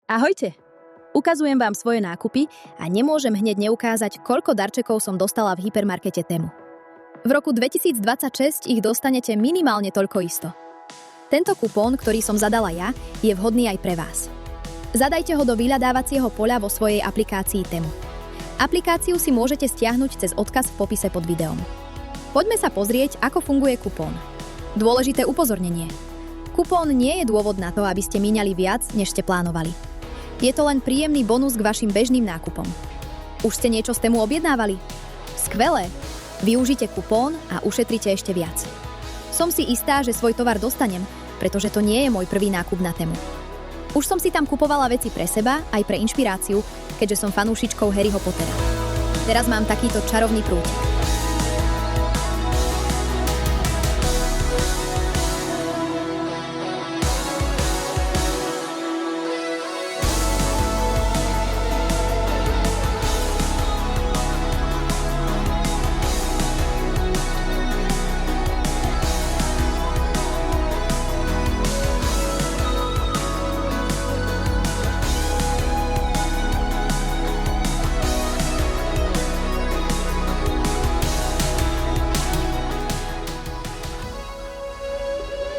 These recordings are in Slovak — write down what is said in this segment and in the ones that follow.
Ahojte! Ukazujem vám svoje nákupy a nemôžem hneď neukázať, koľko darčekov som dostala v hypermarkete Temu. V roku 2026 ich dostanete minimálne toľko isto. Tento kupón, ktorý som zadala ja, je vhodný aj pre vás. Zadajte ho do vyhľadávacieho poľa vo svojej aplikácii Temu. Aplikáciu si môžete stiahnuť cez odkaz v popise pod videom. Poďme sa pozrieť, ako funguje kupón. Dôležité upozornenie. Kupón nie je dôvod na to, aby ste míňali viac, než ste plánovali. Je to len príjemný bonus k vašim bežným nákupom. Už ste niečo z Temu objednávali? Skvelé! Využite kupón a ušetrite ešte viac. Som si istá, že svoj tovar dostanem, pretože to nie je môj prvý nákup na Temu. Už som si tam kupovala veci pre seba, aj pre inšpiráciu, keďže som fanúšičkou Harryho Pottera. Teraz mám takýto čarovný prútik.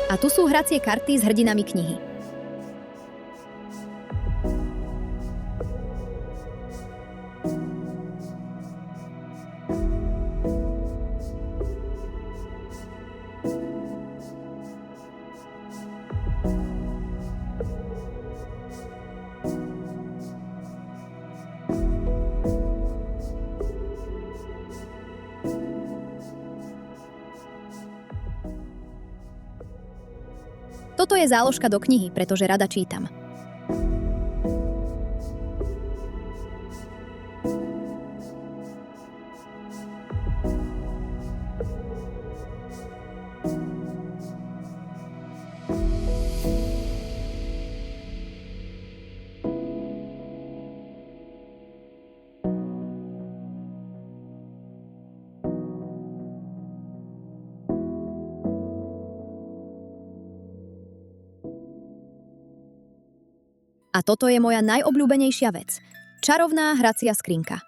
A tu sú hracie karty s hrdinami knihy. Toto je záložka do knihy, pretože rada čítam. A toto je moja najobľúbenejšia vec. Čarovná hracia skrinka.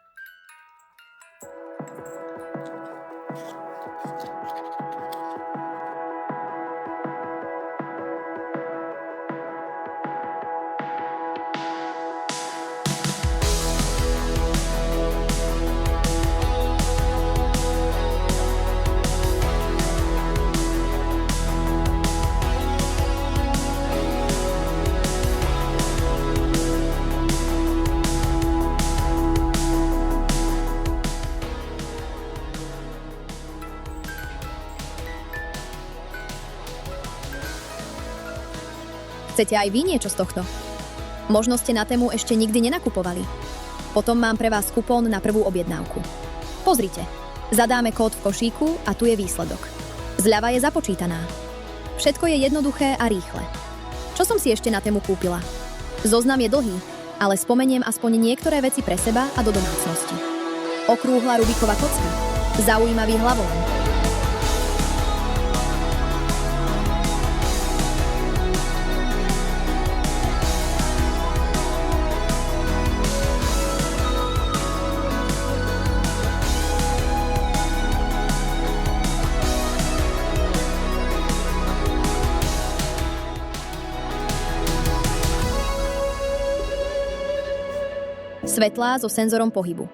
Chcete aj vy niečo z tohto? Možno ste na Temu ešte nikdy nenakupovali. Potom mám pre vás kupón na prvú objednávku. Pozrite, zadáme kód v košíku a tu je výsledok. Zľava je započítaná. Všetko je jednoduché a rýchle. Čo som si ešte na Temu kúpila? Zoznam je dlhý, ale spomeniem aspoň niektoré veci pre seba a do domácnosti. Okrúhla Rubiková kocka. Zaujímavý hlavolám. Svetlá so senzorom pohybu.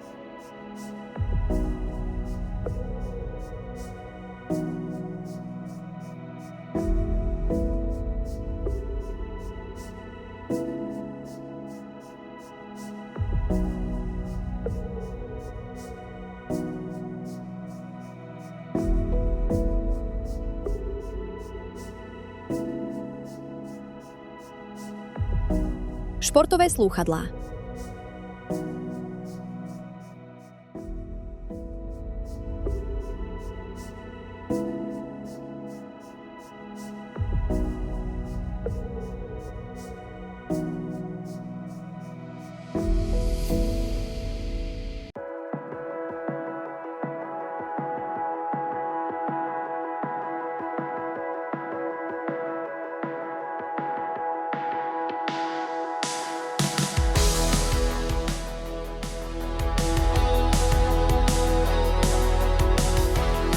Športové slúchadlá.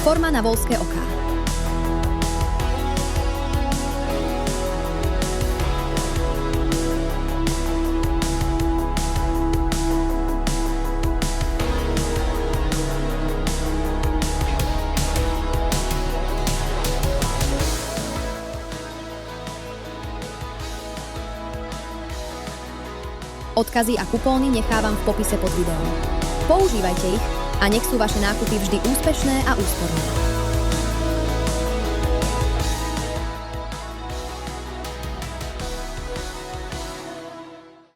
Forma na voľské oká. Odkazy a kupóny nechávam v popise pod videom. Používajte ich a nech sú vaše nákupy vždy úspešné a úsporné.